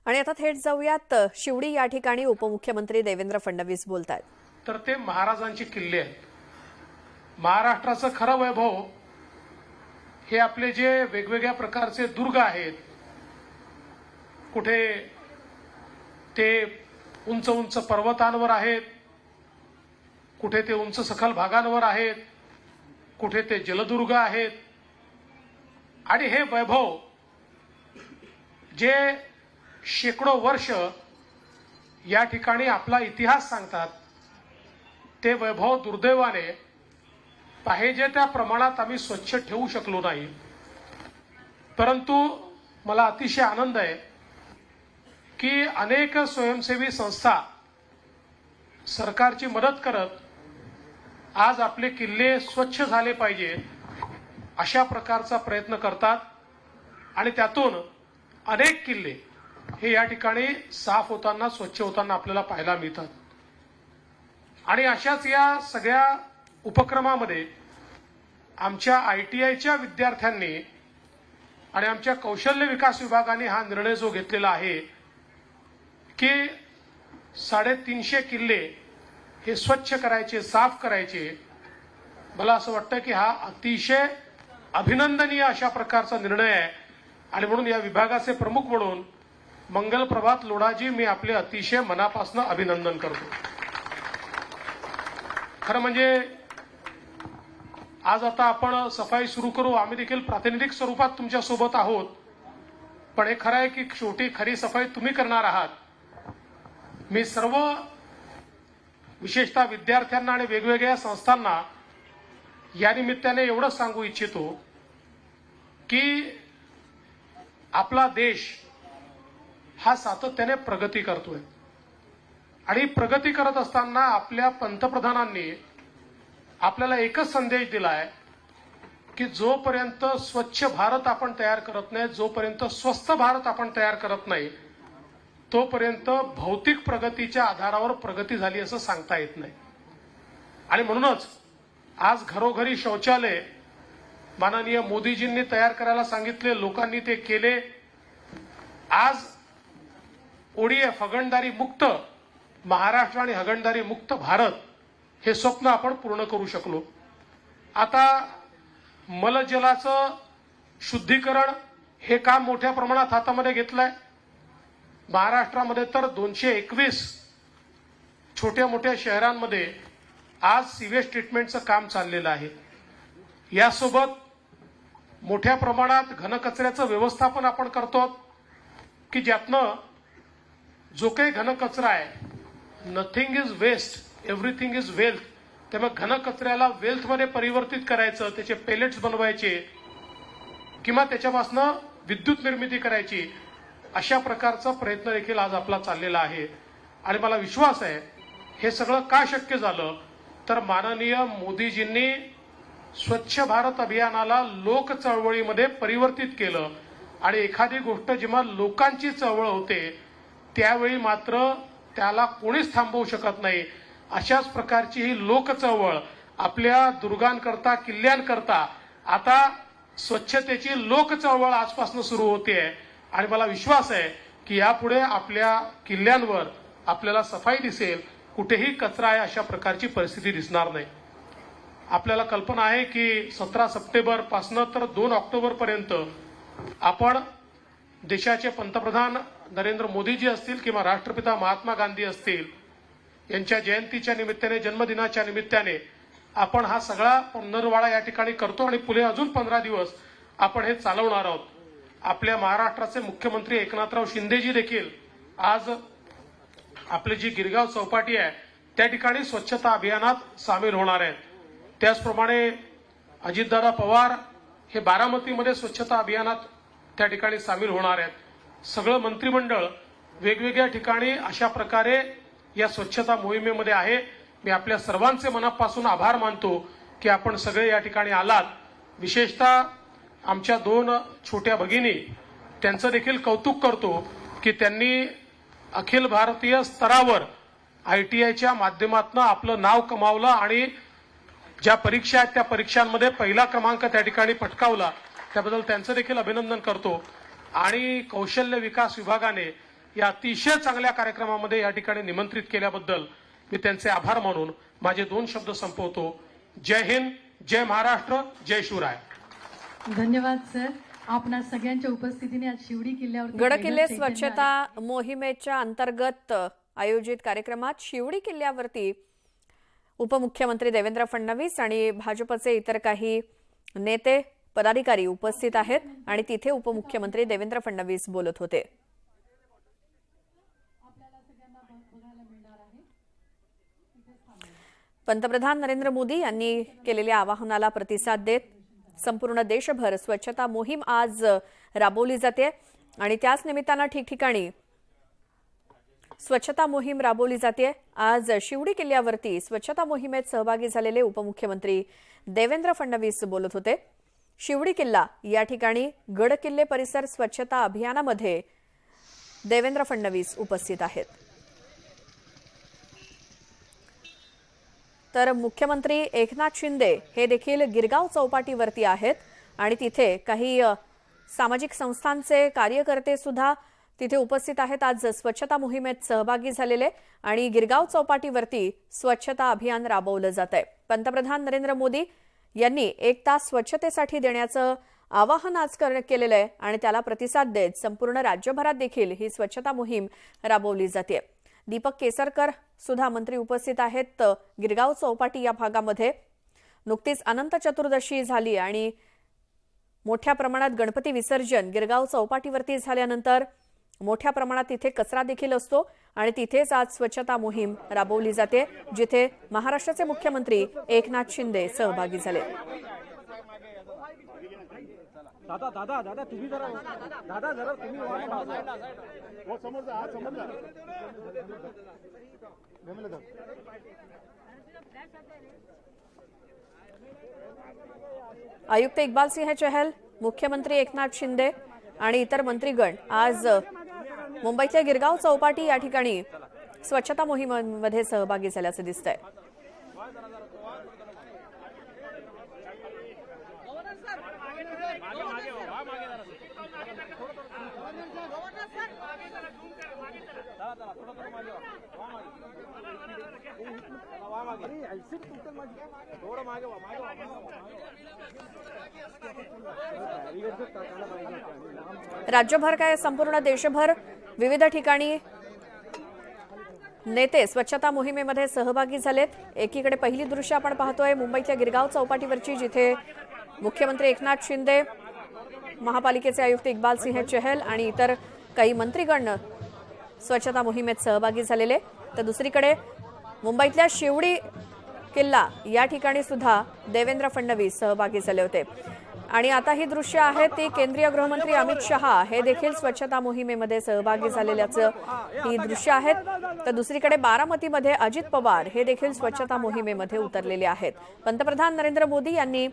आणि आता थेट जाऊयात शिवडी या ठिकाणी उपमुख्यमंत्री देवेंद्र फडणवीस बोलतात। तर ते महाराजांचे किल्ले आहेत। महाराष्ट्राचं खरं वैभव हे आपले जे वेगवेगळ्या प्रकारचे दुर्ग आहेत, कुठे ते उंच उंच पर्वतांवर आहेत, कुठे ते उंच सखल भागांवर आहेत, कुठे ते जलदुर्ग आहेत। आणि हे वैभव जे शेकडो वर्ष या ठिकाणी आपला इतिहास सांगतात, ते वैभव दुर्दैवाने पाहिजे त्या प्रमाणात आम्ही स्वच्छ ठेवू शकलो नाही। परंतु मला अतिशय आनंद आहे की अनेक स्वयंसेवी संस्था सरकारची मदत करत आज आपले किल्ले स्वच्छ झाले पाहिजेत अशा प्रकारचा प्रयत्न करतात आणि त्यातून अनेक किल्ले हे या ठिकाणी साफ होताना, स्वच्छ होताना आपल्याला पाहायला मिळतात। आणि अशाच या सगळ्या उपक्रमामध्ये आमच्या ITIच्या विद्यार्थ्यांनी आणि आमच्या कौशल्य विकास विभागाने हा निर्णय जो घेतलेला आहे की 350 किल्ले हे स्वच्छ करायचे, साफ करायचे, मला असं वाटतं की हा अतिशय अभिनंदनीय अशा प्रकारचा निर्णय आहे। आणि म्हणून या विभागाचे प्रमुख म्हणून मंगल प्रभात लोढाजी, मी आपले अतिशय मनापासून अभिनंदन करतो। खरं म्हणजे आज आता आपण सफाई सुरू करू, आम्ही देखील प्रातिनिधिक स्वरूपात तुमच्या सोबत आहोत, पण हे खरं आहे की शेवटी खरी सफाई तुम्ही करणार आहात। मी सर्व विशेषतः विद्यार्थ्यांना आणि वेगवेगळ्या संस्थांना या निमित्ताने एवढं सांगू इच्छितो की आपला देश हा सातत्याने प्रगती करतोय आणि प्रगती करत असताना आपल्या पंतप्रधानांनी आपल्याला एकच संदेश दिलाय की जोपर्यंत स्वच्छ भारत आपण तयार करत नाही, जोपर्यंत स्वस्थ भारत आपण तयार करत नाही, तोपर्यंत भौतिक प्रगतीच्या आधारावर प्रगती झाली असं सांगता येत नाही। आणि म्हणूनच आज घरोघरी शौचालय माननीय मोदीजींनी तयार करायला सांगितले, लोकांनी ते केले। आज ODF हगणदारी मुक्त महाराष्ट्र आणि हगणदारी मुक्त भारत हे स्वप्न आपण पूर्ण करू शकलो। आता मलजलाचं शुद्धीकरण हे काम मोठ्या प्रमाणात हातामध्ये घेतलंय। महाराष्ट्रामध्ये तर 221 छोट्या मोठ्या शहरांमध्ये आज सीवेज ट्रीटमेंटचं काम चाललेलं आहे। यासोबत मोठ्या प्रमाणात घनकचऱ्याचं व्यवस्थापन आपण करतो की ज्यातनं जो काही घनकचरा आहे, nothing is waste, everything is wealth, त्यामुळे घनकचऱ्याला वेल्थमध्ये परिवर्तित करायचं, त्याचे पेलेट्स बनवायचे किंवा त्याच्यापासून विद्युत निर्मिती करायची, अशा प्रकारचा प्रयत्न देखील आज आपला चाललेला आहे। आणि मला विश्वास आहे हे सगळं का शक्य झालं तर माननीय मोदीजींनी स्वच्छ भारत अभियानाला लोक चळवळीमध्ये परिवर्तित केलं। आणि एखादी गोष्ट जेव्हा लोकांची चळवळ होते त्यावेळी मात्र त्याला कोणीच थांबवू शकत नाही। अशाच प्रकारची ही लोक चळवळ आपल्या दुर्गांकरता, किल्ल्यांकरता आता स्वच्छतेची लोक चळवळ आजपासून सुरू होते। आणि मला विश्वास आहे की यापुढे आपल्या किल्ल्यांवर आपल्याला सफाई दिसेल, कुठेही कचरा आहे अशा प्रकारची परिस्थिती दिसणार नाही। आपल्याला कल्पना आहे की 17 सप्टेंबर पासून तर 2 ऑक्टोबर पर्यंत आपण देशाचे पंतप्रधान नरेंद्र मोदीजी असतील किंवा राष्ट्रपिता महात्मा गांधी असतील यांच्या जयंतीच्या निमित्ताने, जन्मदिनाच्या निमित्ताने आपण हा सगळा पंधरवाडा या ठिकाणी करतो आणि पुढे अजून 15 दिवस आपण हे चालवणार आहोत। आपल्या महाराष्ट्राचे मुख्यमंत्री एकनाथराव शिंदेजी देखील आज आपली जी गिरगाव चौपाटी आहे त्या ठिकाणी स्वच्छता अभियानात सामील होणार आहेत। त्याचप्रमाणे अजितदादा पवार हे बारामतीमध्ये स्वच्छता अभियानात त्या ठिकाणी सामील होणार आहेत। सगळं मंत्रिमंडळ वेगवेगळ्या ठिकाणी अशा प्रकारे या स्वच्छता मोहिमेमध्ये आहे। मी आपल्या सर्वांचे मनापासून आभार मानतो की आपण सगळे या ठिकाणी आलात। विशेषतः आमच्या 2 छोट्या भगिनी, त्यांचं देखील कौतुक करतो की त्यांनी अखिल भारतीय स्तरावर ITIच्या माध्यमातून आपलं नाव कमावलं आणि ज्या परीक्षा आहेत त्या परीक्षांमध्ये पहिला क्रमांक त्या ठिकाणी पटकावला, त्याबद्दल त्यांचं देखील अभिनंदन करतो। आणि कौशल्य विकास विभागाने या अतिशय चांगल्या कार्यक्रमामध्ये या ठिकाणी निमंत्रित केल्याबद्दल मी त्यांचे आभार मानून माझे 2 शब्द संपवतो. जय हिंद, जय महाराष्ट्र, जय शिवराय. धन्यवाद सर. आपणा सगळ्यांच्या उपस्थितीने आज शिवडी किल्ल्यावर गड किल्ले स्वच्छता मोहिमेच्या अंतर्गत आयोजित कार्यक्रमात शिवडी किल्ल्यावरती उपमुख्यमंत्री देवेंद्र फडणवीस आणि भाजपचे इतर काही नेते पदाधिकारी उपस्थित आहेत आणि तिथे उपमुख्यमंत्री देवेंद्र फडणवीस बोलत होते. पंतप्रधान नरेंद्र मोदी यांनी केलेल्या आवाहनाला प्रतिसाद देत संपूर्ण देशभर स्वच्छता मोहीम आज राबवली जाते आणि त्याच निमित्तानं ठिकठिकाणी स्वच्छता मोहीम राबवली जाते. आज शिवडी किल्ल्यावरती स्वच्छता मोहिमेत सहभागी झालेले उपमुख्यमंत्री देवेंद्र फडणवीस बोलत होते. शिवडी किल्ला या ठिकाणी गड किल्ले परिसर स्वच्छता अभियानामध्ये देवेंद्र फडणवीस उपस्थित आहेत. तर मुख्यमंत्री एकनाथ शिंदे हे देखील गिरगाव चौपाटीवरती आहेत आणि तिथे काही सामाजिक संस्थांचे कार्यकर्ते सुद्धा तिथे उपस्थित आहेत. आज स्वच्छता मोहिमेत सहभागी झालेले आणि गिरगाव चौपाटीवरती स्वच्छता अभियान राबवलं जात आहे. पंतप्रधान नरेंद्र मोदी यांनी 1 तास स्वच्छतेसाठी देण्याचं आवाहन आज केलेलं आहे आणि त्याला प्रतिसाद देत संपूर्ण राज्यभरात देखील ही स्वच्छता मोहीम राबवली जाते. दीपक केसरकर सुद्धा मंत्री उपस्थित आहेत गिरगाव चौपाटी या भागामध्ये. नुकतीच अनंत चतुर्दशी झाली आणि मोठ्या प्रमाणात गणपती विसर्जन गिरगाव चौपाटीवरती झाल्यानंतर मोठ्या प्रमाणात तिथे कचरा देखील असतो आणि तिथेच आज स्वच्छता मोहीम राबवली जाते जिथे महाराष्ट्राचे मुख्यमंत्री एकनाथ शिंदे सहभागी झाले. दादा तुम्ही जरा तुम्ही आयुक्त इक्बाल सिंह चहल, मुख्यमंत्री एकनाथ शिंदे आणि इतर मंत्रीगण आज मुंबईतल्या गिरगाव चौपाटी या ठिकाणी स्वच्छता मोहिमेमध्ये सहभागी झाल्याचं दिसतंय. राज्यभर काय संपूर्ण देशभर विविध ठिकाणी नेते स्वच्छता मोहिमेमध्ये सहभागी झालेत. एकीकडे पहिली दृश्य आपण पाहतोय मुंबईतल्या गिरगाव चौपाटीवरची जिथे मुख्यमंत्री एकनाथ शिंदे, महापालिकेचे आयुक्त इक्बाल सिंह चहल आणि इतर काही मंत्रीगण स्वच्छता मोहिमेत सहभागी झालेले. तर दुसरीकडे मुंबईतल्या शिवडी किल्ला या ठिकाणी सुद्धा देवेंद्र फडणवीस सहभागी झाले होते. आणि आता ही दृश्य आहेत ती केंद्रीय गृहमंत्री अमित शहा हे देखील स्वच्छता मोहिमेमध्ये सहभागी झालेल्याचं ही दृश्य आहेत. तर दुसरीकडे बारामतीमध्ये अजित पवार हे देखील स्वच्छता मोहिमेमध्ये उतरलेले आहेत. पंतप्रधान नरेंद्र मोदी यांनी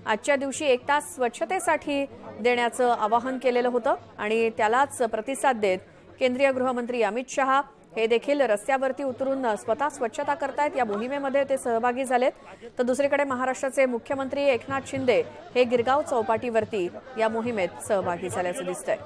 आजच्या दिवशी 1 तास स्वच्छतेसाठी देण्याचं आवाहन केलेलं होतं आणि त्यालाच प्रतिसाद देत केंद्रीय गृहमंत्री अमित शहा हे देखील रस्त्यावरती उतरून स्वतः स्वच्छता करतायत. या मोहिमेमध्ये ते सहभागी झालेत. तर दुसरीकडे महाराष्ट्राचे मुख्यमंत्री एकनाथ शिंदे हे गिरगाव चौपाटीवरती या मोहिमेत सहभागी झाल्याचं दिसतंय.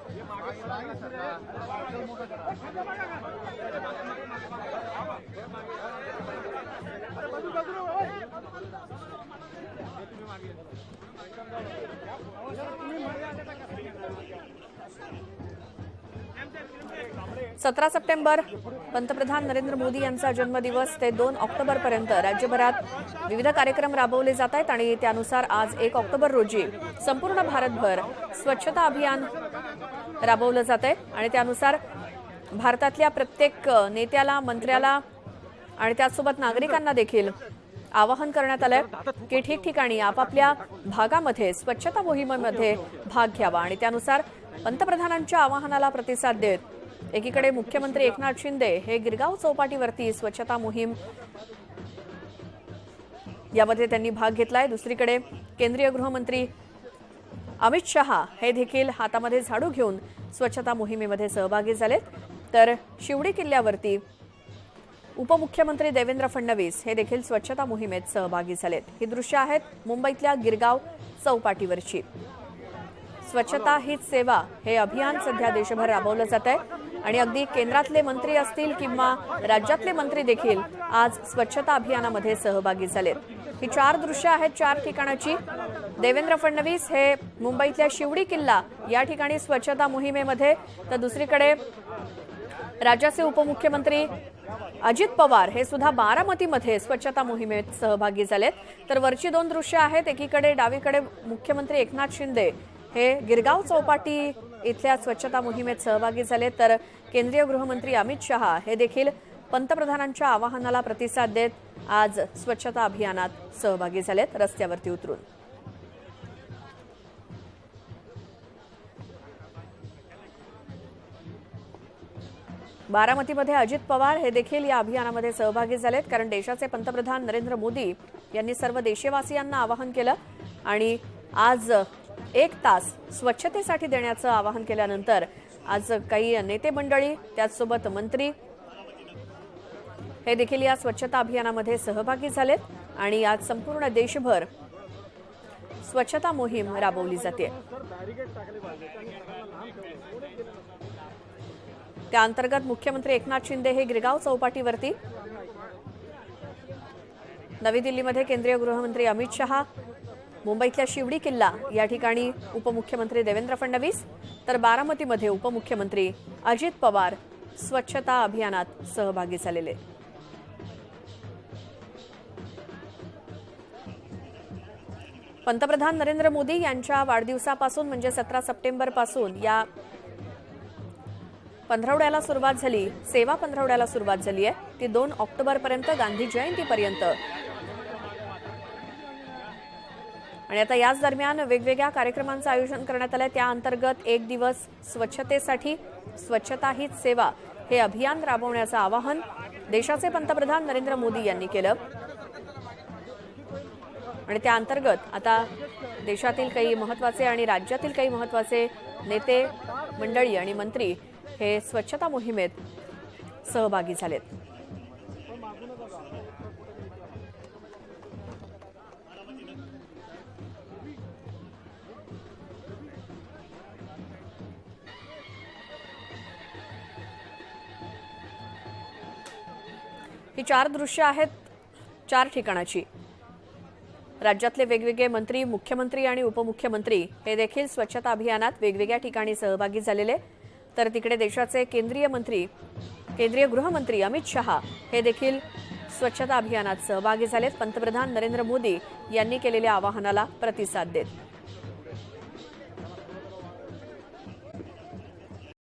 सतरा सप्टेंबर पंतप्रधान नरेंद्र मोदी यांचा जन्मदिवस ते 2 ऑक्टोबर पर्यंत राज्यभरात विविध कार्यक्रम राबवले जात आहेत आणि त्यानुसार आज 1 ऑक्टोबर रोजी संपूर्ण भारतभर स्वच्छता अभियान राबवलं जात आहे आणि त्यानुसार भारतातल्या प्रत्येक नेत्याला, मंत्र्याला आणि त्यासोबत नागरिकांना देखील आवाहन करण्यात आलंय की ठिकठिकाणी आपापल्या भागामध्ये स्वच्छता मोहिमेमध्ये भाग घ्यावा आणि त्यानुसार पंतप्रधानांच्या आवाहनाला प्रतिसाद देत एकीकडे मुख्यमंत्री एकनाथ शिंदे हे गिरगाव चौपाटीवरती स्वच्छता मोहीम यामध्ये त्यांनी भाग घेतलाय. दुसरीकडे केंद्रीय गृहमंत्री अमित शहा हे देखील हातामध्ये झाडू घेऊन स्वच्छता मोहिमेमध्ये सहभागी झालेत. तर शिवडी किल्ल्यावरती उपमुख्यमंत्री देवेंद्र फडणवीस हे देखील स्वच्छता मोहिमेत सहभागी झालेत. ही दृश्य आहेत मुंबईतल्या गिरगाव चौपाटीवरची. स्वच्छता हीच सेवा हे अभियान सध्या देशभर राबवलं जात आहे आणि अगदी केंद्रातले मंत्री असतील किंवा राज्यातले मंत्री देखील आज स्वच्छता अभियानामध्ये सहभागी झालेत। ही 4 दृश्य आहेत 4 ठिकाणाची। देवेंद्र फडणवीस हे मुंबईतल्या शिवडी किल्ला या ठिकाणी स्वच्छता मोहिमेमध्ये, तर दुसरीकडे राज्याचे उपमुख्यमंत्री अजित पवार हे सुद्धा बारामतीमध्ये स्वच्छता मोहिमेत सहभागी झालेत। तर वरची 2 दृश्य आहेत, एकीकडे डावीकडे मुख्यमंत्री एकनाथ शिंदे हे गिरगाव चौपाटी इथल्या स्वच्छता मोहिमेत सहभागी झाले, तर केंद्रीय गृहमंत्री अमित शहा हे देखील पंतप्रधानांच्या आवाहनाला प्रतिसाद देत आज स्वच्छता अभियानात सहभागी झालेत रस्त्यावरती उतरून। बारामतीमध्ये अजित पवार हे देखील या अभियानामध्ये सहभागी झालेत, कारण देशाचे पंतप्रधान नरेंद्र मोदी यांनी सर्व देशवासियांना आवाहन केलं आणि आज 1 तास स्वच्छतेसाठी देण्याचं आवाहन केल्यानंतर आज काही नेते मंडळी त्याचसोबत मंत्री हे देखील या स्वच्छता अभियानामध्ये सहभागी झालेत आणि आज संपूर्ण देशभर स्वच्छता मोहीम राबवली जाते। त्या अंतर्गत मुख्यमंत्री एकनाथ शिंदे हे गिरगाव चौपाटीवरती, नवी दिल्लीमध्ये केंद्रीय गृहमंत्री अमित शहा, मुंबईतल्या शिवडी किल्ला या ठिकाणी उपमुख्यमंत्री देवेंद्र फडणवीस, तर बारामतीमध्ये उपमुख्यमंत्री अजित पवार स्वच्छता अभियानात सहभागी झालेले। पंतप्रधान नरेंद्र मोदी यांच्या वाढदिवसापासून म्हणजे 17 सप्टेंबर पासून या पंधरवड्याला सुरुवात झाली, सेवा पंधरवड्याला सुरुवात झाली आहे, ती 2 ऑक्टोबरपर्यंत गांधी जयंतीपर्यंत। आणि आता याच दरम्यान वेगवेगळ्या कार्यक्रमांचं आयोजन करण्यात आलंय। त्या अंतर्गत 1 दिवस स्वच्छतेसाठी स्वच्छता हीच सेवा हे अभियान राबवण्याचं आवाहन देशाचे पंतप्रधान नरेंद्र मोदी यांनी केलं आणि त्या अंतर्गत आता देशातील काही महत्त्वाचे आणि राज्यातील काही महत्त्वाचे नेते मंडळी आणि मंत्री हे स्वच्छता मोहिमेत सहभागी झालेत। ही 4 दृश्य आहेत 4 ठिकाणाची। राज्यातले वेगवेगळे मंत्री, मुख्यमंत्री आणि उपमुख्यमंत्री हे देखील स्वच्छता अभियानात वेगवेगळ्या ठिकाणी सहभागी झालेले, तर तिकडे देशाचे केंद्रीय गृहमंत्री अमित शहा हे देखील स्वच्छता अभियानात सहभागी झालेत, पंतप्रधान नरेंद्र मोदी यांनी केलेल्या आवाहनाला प्रतिसाद देत।